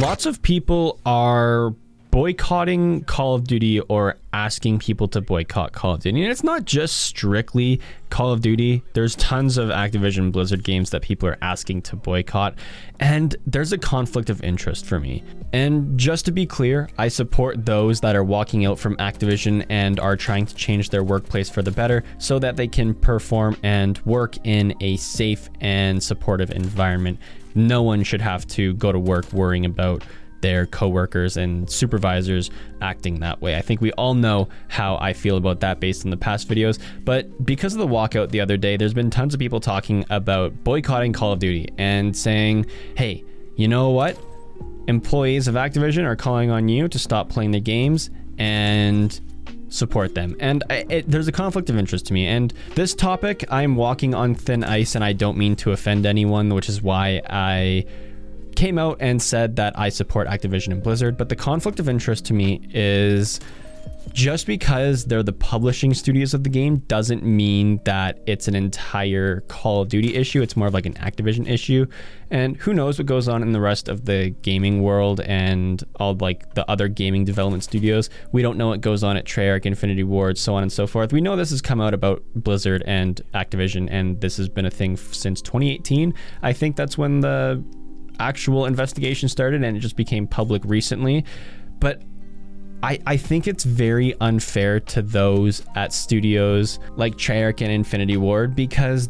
Lots of people are boycotting Call of Duty or asking people to boycott Call of Duty. And it's not just strictly Call of Duty. There's tons of Activision Blizzard games that people are asking to boycott. And there's a conflict of interest for me. And just to be clear, I support those that are walking out from Activision and are trying to change their workplace for the better so that they can perform and work in a safe and supportive environment. No one should have to go to work worrying about their coworkers and supervisors acting that way. I think we all know how I feel about that based on the past videos, but because of the walkout the other day, there's been tons of people talking about boycotting Call of Duty and saying, hey, you know what? Employees of Activision are calling on you to stop playing their games and support them. And there's a conflict of interest to me. And this topic, I'm walking on thin ice, and I don't mean to offend anyone, which is why I came out and said that I support Activision and Blizzard. But the conflict of interest to me is just because they're the publishing studios of the game doesn't mean that it's an entire Call of Duty issue. It's more of like an Activision issue. And who knows what goes on in the rest of the gaming world and all like the other gaming development studios. We don't know what goes on at Treyarch, Infinity Ward, so on and so forth. We know this has come out about Blizzard and Activision, and this has been a thing since 2018. I think that's when the actual investigation started, and it just became public recently. But I think it's very unfair to those at studios like Treyarch and Infinity Ward, because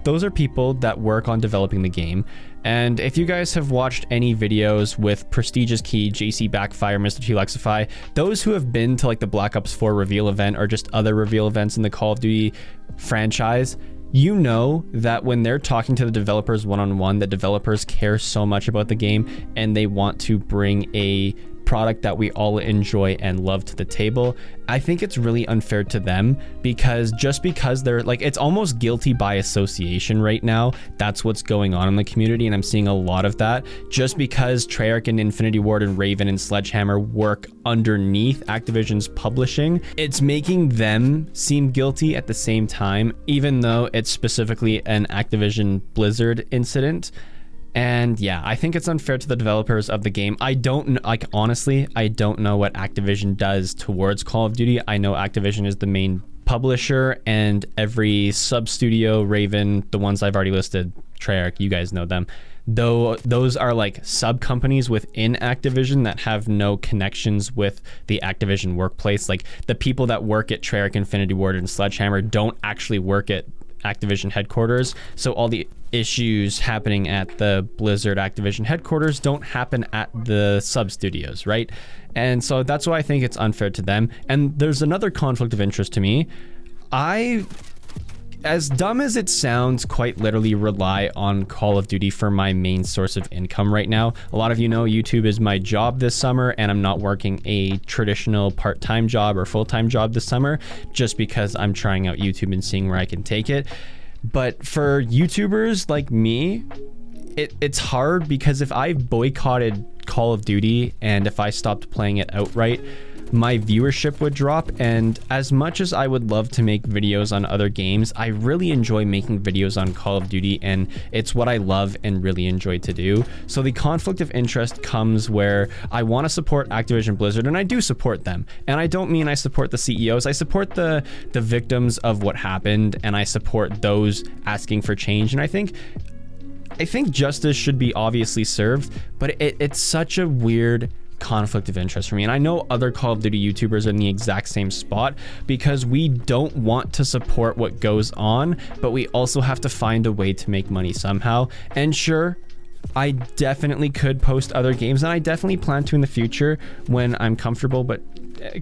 those are people that work on developing the game. And if you guys have watched any videos with Prestigious Key, JC Backfire, Mr. T Lexify, those who have been to like the Black Ops 4 reveal event or just other reveal events in the Call of Duty franchise, you know that when they're talking to the developers one-on-one, the developers care so much about the game and they want to bring a product that we all enjoy and love to the table. I think it's really unfair to them, because just because they're like, it's almost guilty by association right now. That's what's going on in the community, and I'm seeing a lot of that. Just because Treyarch and Infinity Ward and Raven and Sledgehammer work underneath Activision's publishing, it's making them seem guilty at the same time, even though it's specifically an Activision Blizzard incident. And yeah, I think it's unfair to the developers of the game. I don't like, honestly, I don't know what Activision does towards Call of Duty. I know Activision is the main publisher, and every sub studio, Raven, the ones I've already listed, Treyarch, you guys know them. Though those are like sub companies within Activision that have no connections with the Activision workplace. Like the people that work at Treyarch, Infinity Ward, and Sledgehammer don't actually work at Activision headquarters, so all the issues happening at the Blizzard Activision headquarters don't happen at the sub studios, right? And so that's why I think it's unfair to them. And there's another conflict of interest to me. As dumb as it sounds, quite literally rely on Call of Duty for my main source of income right now. A lot of you know YouTube is my job this summer, and I'm not working a traditional part-time job or full-time job this summer just because I'm trying out YouTube and seeing where I can take it. But for YouTubers like me, it's hard, because if I boycotted Call of Duty and if I stopped playing it outright, my viewership would drop. And as much as I would love to make videos on other games, I really enjoy making videos on Call of Duty, and it's what I love and really enjoy to do. So the conflict of interest comes where I want to support Activision Blizzard, and I do support them. And I don't mean I support the CEOs. I support the victims of what happened, and I support those asking for change. And I think justice should be obviously served, but it's such a weird conflict of interest for me. And I know other Call of Duty YouTubers are in the exact same spot, because we don't want to support what goes on, but we also have to find a way to make money somehow. And sure, I definitely could post other games, and I definitely plan to in the future when I'm comfortable, but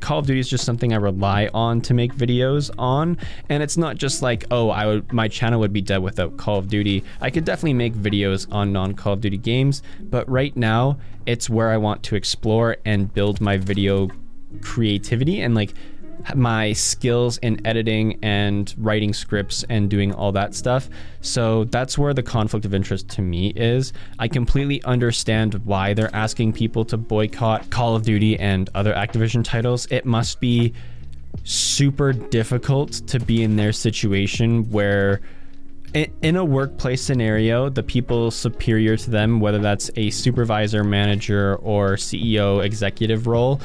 Call of Duty is just something I rely on to make videos on. And it's not just like, oh, my channel would be dead without Call of Duty. I could definitely make videos on non-Call of Duty games, but right now it's where I want to explore and build my video creativity and like my skills in editing and writing scripts and doing all that stuff. So that's where the conflict of interest to me is. I completely understand why they're asking people to boycott Call of Duty and other Activision titles. It must be super difficult to be in their situation where in a workplace scenario, the people superior to them, whether that's a supervisor, manager, or CEO executive role,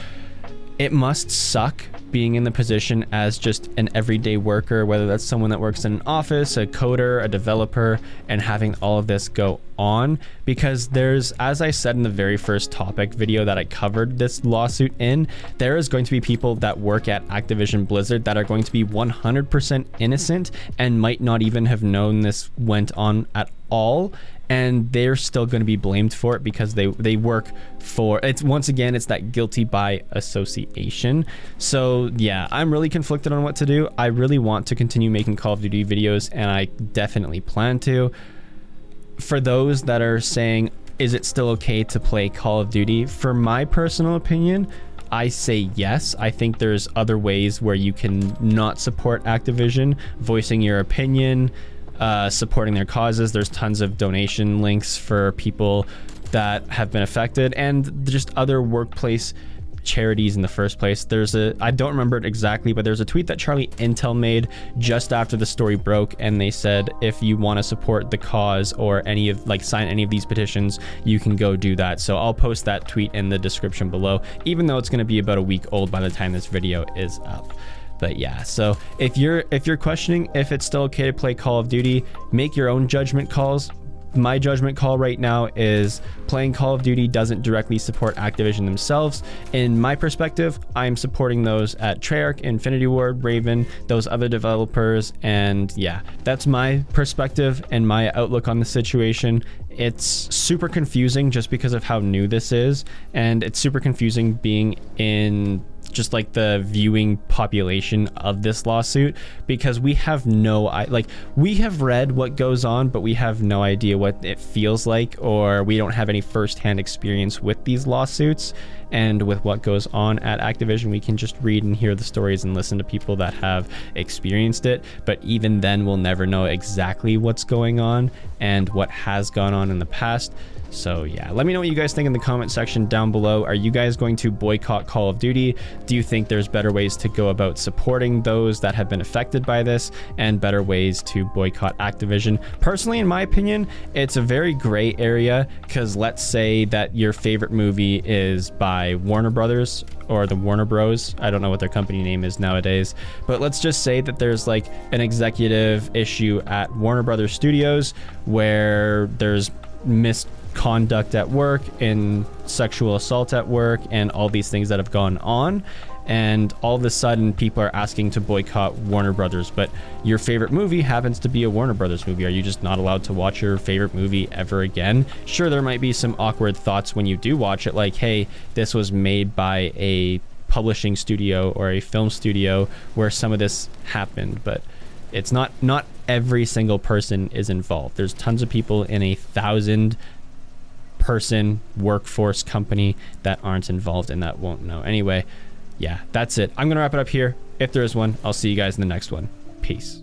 it must suck being in the position as just an everyday worker, whether that's someone that works in an office, a coder, a developer, and having all of this go on. Because there's, as I said in the very first topic video that I covered this lawsuit in, there is going to be people that work at Activision Blizzard that are going to be 100% innocent and might not even have known this went on at all, and they're still going to be blamed for it because they work for, it's, once again, it's that guilty by association. So yeah, I'm really conflicted on what to do. I really want to continue making Call of Duty videos, and I definitely plan to. For those that are saying, is it still okay to play Call of Duty? For my personal opinion, I say yes. I think there's other ways where you can not support Activision, voicing your opinion, supporting their causes. There's tons of donation links for people that have been affected, and just other workplace charities in the first place. There's a, I don't remember it exactly, but there's a tweet that Charlie Intel made just after the story broke, and they said if you want to support the cause or any of, like, sign any of these petitions, you can go do that. So I'll post that tweet in the description below, even though it's going to be about a week old by the time this video is up. But yeah, so if you're questioning if it's still okay to play Call of Duty, make your own judgment calls. My judgment call right now is playing Call of Duty doesn't directly support Activision themselves. In my perspective, I'm supporting those at Treyarch, Infinity Ward, Raven, those other developers, and yeah, that's my perspective and my outlook on the situation. It's super confusing just because of how new this is, and it's super confusing being in just like the viewing population of this lawsuit, because we have no, like, we have read what goes on, but we have no idea what it feels like, or we don't have any firsthand experience with these lawsuits and with what goes on at Activision. We can just read and hear the stories and listen to people that have experienced it, but even then we'll never know exactly what's going on and what has gone on in the past. So yeah, let me know what you guys think in the comment section down below. Are you guys going to boycott Call of Duty? Do you think there's better ways to go about supporting those that have been affected by this, and better ways to boycott Activision? Personally, in my opinion, it's a very gray area, because let's say that your favorite movie is by Warner Brothers or the Warner Bros. I don't know what their company name is nowadays, but let's just say that there's like an executive issue at Warner Brothers Studios where there's misconduct at work and sexual assault at work and all these things that have gone on, and all of a sudden people are asking to boycott Warner Brothers, but your favorite movie happens to be a Warner Brothers movie. Are you just not allowed to watch your favorite movie ever again? Sure, there might be some awkward thoughts when you do watch it, like, hey, this was made by a publishing studio or a film studio where some of this happened, but it's not every single person is involved. There's tons of people in a 1,000-person workforce company that aren't involved and that won't know. Anyway, yeah, that's it. I'm gonna wrap it up here. If there is one, I'll see you guys in the next one. Peace.